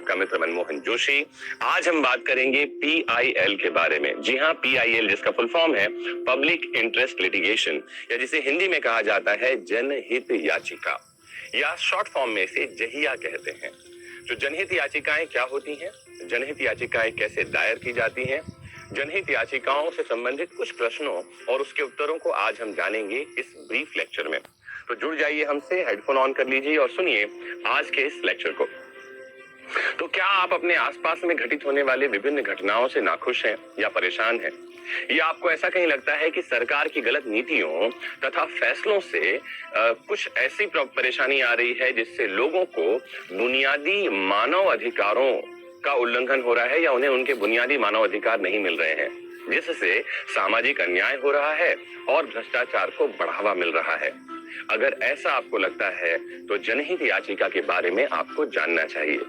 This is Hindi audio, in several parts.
आपका मित्र मनमोहन जोशी। आज हम बात करेंगे पीआईएल के बारे में। जी हाँ, पीआईएल जिसका फुल फॉर्म है पब्लिक इंटरेस्ट लिटिगेशन, या जिसे हिंदी में कहा जाता है जनहित याचिका, या शॉर्ट फॉर्म में इसे जहिया कहते हैं। जो जनहित याचिकाएं क्या होती हैं, जनहित याचिकाएं कैसे दायर की जाती हैं, जनहित याचिकाओं से संबंधित कुछ प्रश्नों और उसके उत्तरों को आज हम जानेंगे इस ब्रीफ लेक्चर में। तो जुड़ जाइए हमसे, हेडफोन ऑन कर लीजिए और सुनिए आज के इस लेक्चर को। तो क्या आप अपने आसपास में घटित होने वाले विभिन्न घटनाओं से नाखुश हैं या परेशान हैं? या आपको ऐसा कहीं लगता है कि सरकार की गलत नीतियों तथा फैसलों से कुछ ऐसी परेशानी आ रही है जिससे लोगों को बुनियादी मानव अधिकारों का उल्लंघन हो रहा है या उन्हें उनके बुनियादी मानव अधिकार नहीं मिल रहे हैं, जिससे सामाजिक अन्याय हो रहा है और भ्रष्टाचार को बढ़ावा मिल रहा है? अगर ऐसा आपको लगता है तो जनहित याचिका के बारे में आपको जानना चाहिए।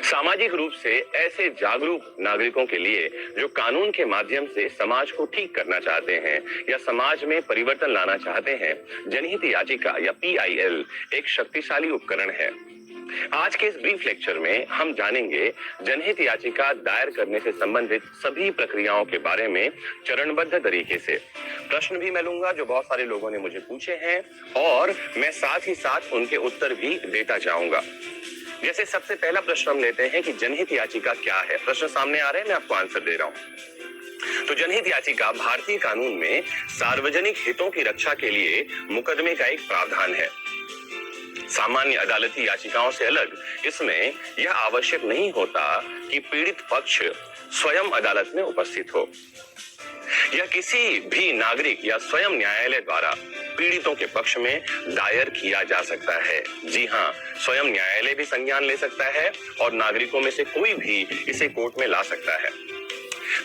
सामाजिक रूप से ऐसे जागरूक नागरिकों के लिए जो कानून के माध्यम से समाज को ठीक करना चाहते हैं या समाज में परिवर्तन लाना चाहते हैं, जनहित याचिका या पीआईएल एक शक्तिशाली उपकरण है। आज के इस ब्रीफ लेक्चर में हम जानेंगे जनहित याचिका दायर करने से संबंधित सभी प्रक्रियाओं के बारे में चरणबद्ध तरीके से। प्रश्न भी मैं लूंगा जो बहुत सारे लोगों ने मुझे पूछे हैं और मैं साथ ही साथ उनके उत्तर भी देता जाऊंगा। जैसे सबसे पहला प्रश्न हम लेते हैं कि जनहित याचिका क्या है। प्रश्न सामने आ रहे हैं, मैं आपको आंसर दे रहा हूं। तो जनहित याचिका भारतीय कानून में सार्वजनिक हितों की रक्षा के लिए मुकदमे का एक प्रावधान है। सामान्य अदालती याचिकाओं से अलग इसमें यह आवश्यक नहीं होता कि पीड़ित पक्ष स्वयं अदालत में उपस्थित हो। यह किसी भी नागरिक या स्वयं न्यायालय द्वारा पीड़ितों के पक्ष में दायर किया जा सकता है। जी हाँ, स्वयं न्यायालय भी संज्ञान ले सकता है और नागरिकों में से कोई भी इसे कोर्ट में ला सकता है।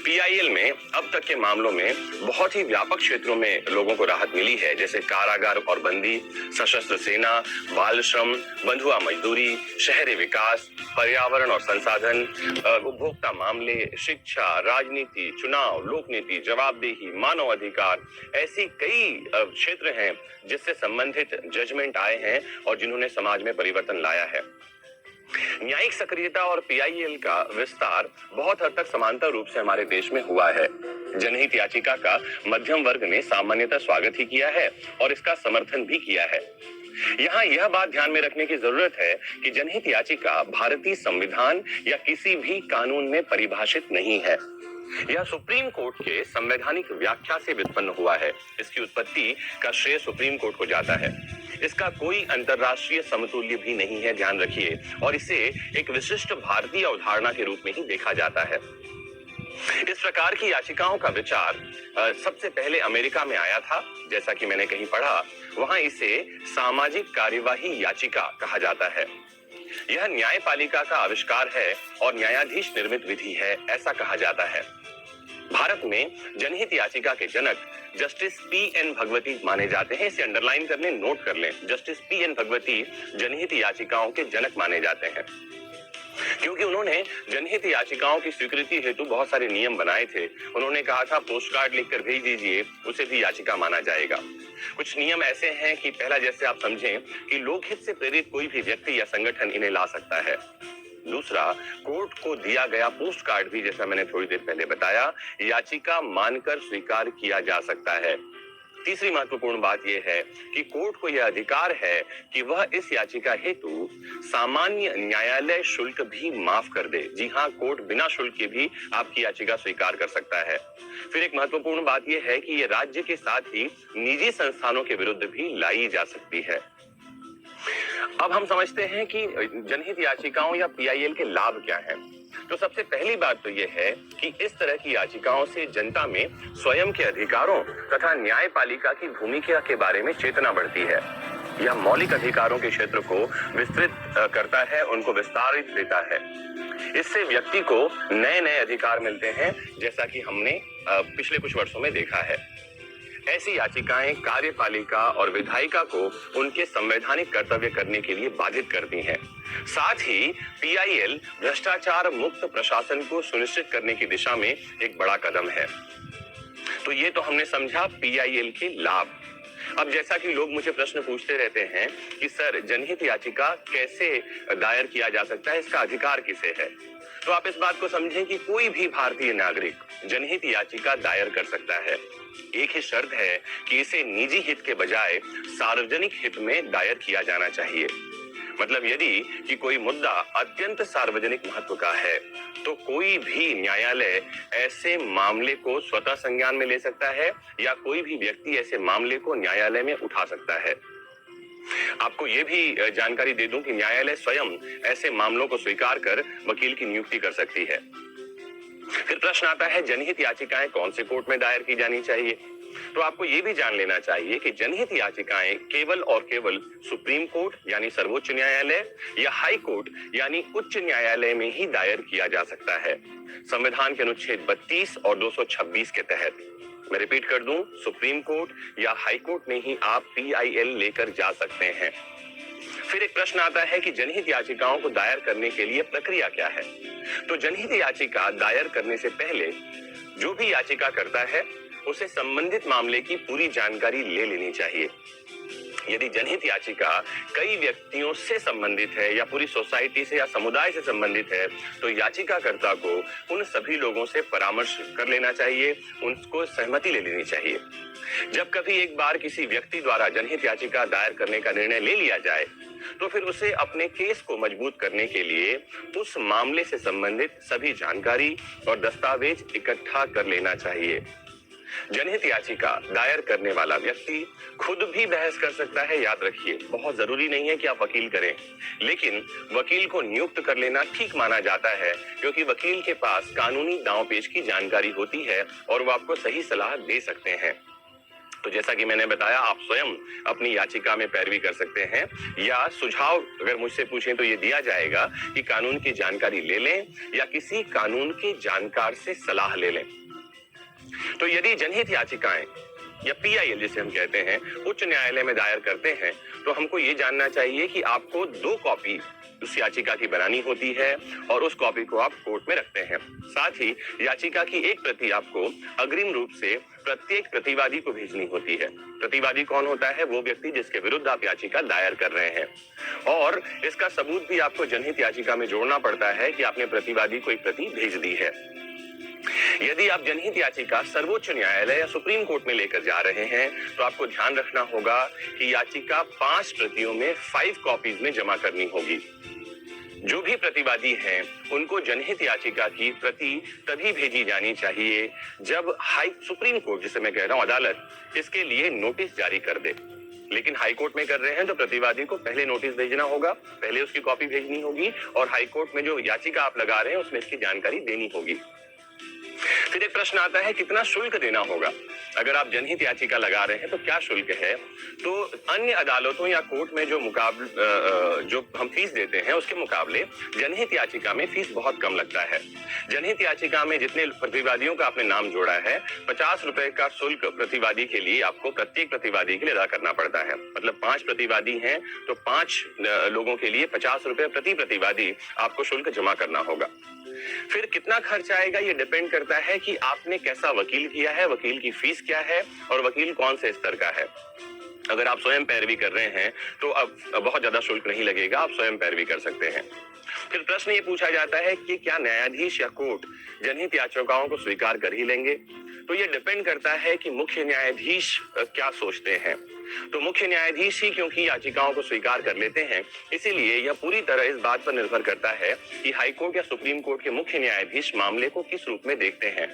पीआईएल में अब तक के मामलों में बहुत ही व्यापक क्षेत्रों में लोगों को राहत मिली है, जैसे कारागार और बंदी, सशस्त्र सेना, बाल श्रम, बंधुआ मजदूरी, शहरी विकास, पर्यावरण और संसाधन, उपभोक्ता मामले, शिक्षा, राजनीति, चुनाव, लोक नीति, जवाबदेही, मानव अधिकार। ऐसी कई क्षेत्र हैं जिससे संबंधित जजमेंट आए हैं और जिन्होंने समाज में परिवर्तन लाया है। न्यायिक सक्रियता और पीआईएल का विस्तार बहुत हद तक समांतर रूप से हमारे देश में हुआ है। जनहित याचिका का मध्यम वर्ग ने सामान्यतः स्वागत ही किया है और इसका समर्थन भी किया है। यहाँ यह बात ध्यान में रखने की जरूरत है कि जनहित याचिका भारतीय संविधान या किसी भी कानून में परिभाषित नहीं है। यह सुप्रीम कोर्ट के संवैधानिक व्याख्या से व्युत्पन्न हुआ है। इसकी उत्पत्ति का श्रेय सुप्रीम कोर्ट को जाता है। इसका कोई अंतरराष्ट्रीय समतुल्य भी नहीं है, ध्यान रखिए, और इसे एक विशिष्ट भारतीय अवधारणा के रूप में ही देखा जाता है। इस प्रकार की याचिकाओं का विचार सबसे पहले अमेरिका में आया था। जैसा कि मैंने कहीं पढ़ा, वहां इसे सामाजिक कार्यवाही याचिका कहा जाता है। यह न्यायपालिका का आविष्कार है और न्यायाधीश निर्मित विधि है, ऐसा कहा जाता है। भारत में जनहित याचिका के जनक जस्टिस पीएन भगवती माने जाते हैं। इसे अंडरलाइन कर लें, नोट कर लें। जस्टिस पीएन भगवती जनहित याचिकाओं के जनक माने जाते हैं क्योंकि उन्होंने जनहित याचिकाओं की स्वीकृति हेतु बहुत सारे नियम बनाए थे। उन्होंने कहा था पोस्ट कार्ड लिखकर भेज दीजिए, उसे भी याचिका माना जाएगा। कुछ नियम ऐसे हैं कि पहला, जैसे आप समझें कि लोकहित से प्रेरित कोई भी व्यक्ति या संगठन इन्हें ला सकता है। दूसरा, कोर्ट को दिया गया पोस्ट कार्ड भी, जैसा मैंने थोड़ी देर पहले बताया, याचिका मानकर स्वीकार किया जा सकता है। तीसरी महत्वपूर्ण बात यह है कि कोर्ट को यह अधिकार है कि वह इस याचिका हेतु सामान्य न्यायालय शुल्क भी माफ कर दे। जी हाँ, कोर्ट बिना शुल्क के भी आपकी याचिका स्वीकार कर सकता है। फिर एक महत्वपूर्ण बात यह है कि यह राज्य के साथ ही निजी संस्थानों के विरुद्ध भी लाई जा सकती है। अब हम समझते हैं कि जनहित याचिकाओं या पीआईएल के लाभ क्या हैं। तो सबसे पहली बात तो यह है कि इस तरह की याचिकाओं से जनता में स्वयं के अधिकारों तथा न्यायपालिका की भूमिका के बारे में चेतना बढ़ती है। यह मौलिक अधिकारों के क्षेत्र को विस्तृत करता है, उनको विस्तारित देता है। इससे व्यक्ति को नए नए अधिकार मिलते हैं, जैसा कि हमने पिछले कुछ वर्षों में देखा है। ऐसी याचिकाएं कार्यपालिका और विधायिका को उनके संवैधानिक कर्तव्य करने के लिए बाधित करती हैं। साथ ही पीआईएल भ्रष्टाचार मुक्त प्रशासन को सुनिश्चित करने की दिशा में एक बड़ा कदम है। तो ये तो हमने समझा पीआईएल के लाभ। अब जैसा कि लोग मुझे प्रश्न पूछते रहते हैं कि सर जनहित याचिका कैसे दायर किया जा सकता है, इसका अधिकार किसे है, तो आप इस बात को समझें कि कोई भी भारतीय नागरिक जनहित याचिका दायर कर सकता है। एक ही शर्त है कि इसे निजी हित के बजाय सार्वजनिक हित में दायर किया जाना चाहिए। मतलब यदि कि कोई मुद्दा अत्यंत सार्वजनिक महत्व का है तो कोई भी न्यायालय ऐसे मामले को स्वतः संज्ञान में ले सकता है या कोई भी व्यक्ति ऐसे मामले को न्यायालय में उठा सकता है। आपको यह भी जानकारी दे दूं कि न्यायालय स्वयं ऐसे मामलों को स्वीकार कर वकील की नियुक्ति कर सकती है। फिर प्रश्न आता है जनहित याचिकाएं कौन से कोर्ट में दायर की जानी चाहिए, तो आपको यह भी जान लेना चाहिए कि जनहित याचिकाएं केवल और केवल सुप्रीम कोर्ट यानी सर्वोच्च न्यायालय या हाई कोर्ट यानी उच्च न्यायालय में ही दायर किया जा सकता है, संविधान के अनुच्छेद 32 और 226 के तहत। मैं रिपीट कर दूं, सुप्रीम कोर्ट या हाई कोर्ट में ही आप PIL लेकर जा सकते हैं। फिर एक प्रश्न आता है कि जनहित याचिकाओं को दायर करने के लिए प्रक्रिया क्या है। तो जनहित याचिका दायर करने से पहले जो भी याचिका करता है उसे संबंधित मामले की पूरी जानकारी ले लेनी चाहिए। यदि जनहित याचिका कई व्यक्तियों से संबंधित है या पूरी सोसाइटी से या समुदाय से संबंधित है तो याचिकाकर्ता को उन सभी लोगों से परामर्श कर लेना चाहिए, उनको सहमति ले लेनी चाहिए। जब कभी एक बार किसी व्यक्ति द्वारा जनहित याचिका दायर करने का निर्णय ले लिया जाए तो फिर उसे अपने केस को मजबूत करने के लिए उस मामले से संबंधित सभी जानकारी और दस्तावेज इकट्ठा कर लेना चाहिए। जनहित याचिका दायर करने वाला व्यक्ति खुद भी बहस कर सकता है, याद रखिए, बहुत जरूरी नहीं है कि आप वकील करें, लेकिन वकील को नियुक्त कर लेना ठीक माना जाता है क्योंकि वकील के पास कानूनी दांवपेच की जानकारी होती है और वो आपको सही सलाह दे सकते हैं। तो जैसा कि मैंने बताया, आप स्वयं अपनी याचिका में पैरवी कर सकते हैं या सुझाव अगर मुझसे पूछें तो ये दिया जाएगा कि कानून की जानकारी ले लें या किसी कानून के जानकार से सलाह ले लें। तो यदि जनहित याचिकाएं या PIL जिसे हम कहते हैं उच्च न्यायालय में दायर करते हैं तो हमको ये जानना चाहिए कि आपको 2 कॉपी उस याचिका की बनानी होती है और उस कॉपी को आप कोर्ट में रखते हैं। साथ ही याचिका की एक प्रति आपको अग्रिम रूप से प्रत्येक प्रतिवादी को भेजनी होती है। प्रतिवादी कौन होता है? वो व्यक्ति जिसके विरुद्ध आप याचिका दायर कर रहे हैं, और इसका सबूत भी आपको जनहित याचिका में जोड़ना पड़ता है कि आपने प्रतिवादी को एक प्रति भेज दी है। यदि आप जनहित याचिका सर्वोच्च न्यायालय या सुप्रीम कोर्ट में लेकर जा रहे हैं तो आपको ध्यान रखना होगा कि याचिका 5 प्रतियों में 5 कॉपीज में जमा करनी होगी। जो भी प्रतिवादी हैं उनको जनहित याचिका की प्रति तभी भेजी जानी चाहिए जब सुप्रीम कोर्ट, जिसे मैं कह रहा हूं अदालत, इसके लिए नोटिस जारी कर दे। लेकिन हाई कोर्ट में कर रहे हैं तो प्रतिवादी को पहले नोटिस भेजना होगा, पहले उसकी कॉपी भेजनी होगी और हाई कोर्ट में जो याचिका आप लगा रहे हैं उसमें इसकी जानकारी देनी होगी। फिर एक प्रश्न आता है कितना शुल्क देना होगा। अगर आप जनहित याचिका लगा रहे हैं तो क्या शुल्क है? तो अन्य अदालतों या कोर्ट में जो हम फीस देते हैं उसके मुकाबले जनहित याचिका में फीस बहुत कम लगता है। जनहित याचिका में जितने प्रतिवादियों का आपने नाम जोड़ा है 50 रुपए का शुल्क प्रतिवादी के लिए आपको प्रत्येक प्रतिवादी के लिए अदा करना पड़ता है। मतलब 5 प्रतिवादी हैं तो 5 लोगों के लिए 50 रुपए प्रति प्रतिवादी आपको शुल्क जमा करना होगा। फिर कितना खर्च आएगा ये डिपेंड करता है कि आपने कैसा वकील किया है, वकील की फीस क्या है और वकील कौन से स्तर का है। अगर आप स्वयं पैरवी कर रहे हैं तो अब बहुत ज्यादा शुल्क नहीं लगेगा, आप स्वयं पैरवी कर सकते हैं। फिर प्रश्न ये पूछा जाता है कि क्या न्यायाधीश या कोर्ट जनहित याचिकाओं को स्वीकार कर ही लेंगे? तो ये डिपेंड करता है कि मुख्य न्यायाधीश क्या सोचते हैं। तो मुख्य न्यायाधीश ही क्योंकि याचिकाओं को स्वीकार कर लेते हैं, इसीलिए यह पूरी तरह इस बात पर निर्भर करता है कि हाई कोर्ट या सुप्रीम कोर्ट के मुख्य न्यायाधीश मामले को किस रूप में देखते हैं।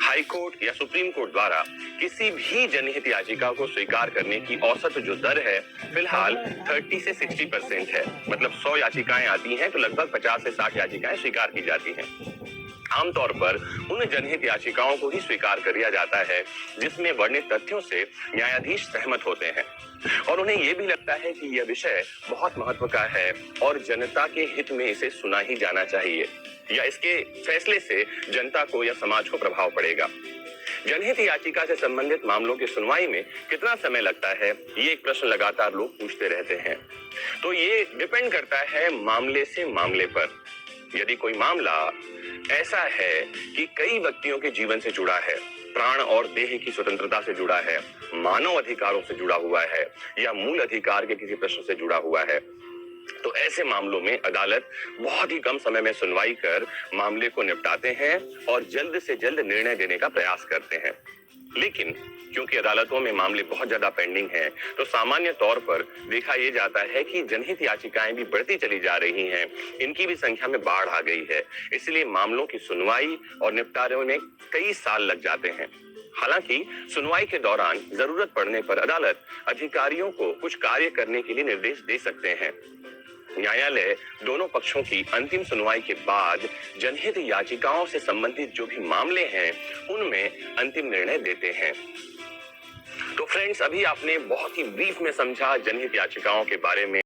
हाई कोर्ट या सुप्रीम कोर्ट द्वारा किसी भी जनहित याचिका को स्वीकार करने की औसत जो दर है फिलहाल 30 से 60% है। मतलब 100 याचिकाएं आती हैं तो लगभग 50 से 60 याचिकाएं स्वीकार की जाती हैं। आमतौर पर उन जनहित याचिकाओं को ही स्वीकार कर लिया जाता है जिसमें वर्णित तथ्यों से न्यायाधीश सहमत होते हैं और उन्हें यह भी लगता है कि यह विषय बहुत महत्व का है और जनता के हित में इसे सुना ही जाना चाहिए या इसके फैसले से जनता को या समाज को प्रभाव पड़ेगा। जनहित याचिका से संबंधित मामलों की सुनवाई में कितना समय लगता है, ये एक प्रश्न लगातार लोग पूछते रहते हैं। तो ये डिपेंड करता है मामले से मामले पर। यदि कोई मामला ऐसा है कि कई व्यक्तियों के जीवन से जुड़ा है, प्राण और देह की स्वतंत्रता से जुड़ा है, मानव अधिकारों से जुड़ा हुआ है या मूल अधिकार के किसी प्रश्न से जुड़ा हुआ है, तो ऐसे मामलों में अदालत बहुत ही कम समय में सुनवाई कर मामले को निपटाते हैं और जल्द से जल्द निर्णय देने का प्रयास करते हैं। लेकिन क्योंकि अदालतों में मामले बहुत ज्यादा पेंडिंग हैं, तो सामान्य तौर पर देखा यह जाता है कि जनहित याचिकाएं भी बढ़ती चली जा रही हैं, इनकी भी संख्या में बाढ़ आ गई है। इसलिए मामलों की सुनवाई और निपटारे में कई साल लग जाते हैं। हालांकि सुनवाई के दौरान जरूरत पड़ने पर अदालत अधिकारियों को कुछ कार्य करने के लिए निर्देश दे सकते हैं। न्यायालय दोनों पक्षों की अंतिम सुनवाई के बाद जनहित याचिकाओं से संबंधित जो भी मामले हैं, उनमें अंतिम निर्णय देते हैं। तो फ्रेंड्स, अभी आपने बहुत ही ब्रीफ में समझा जनहित याचिकाओं के बारे में।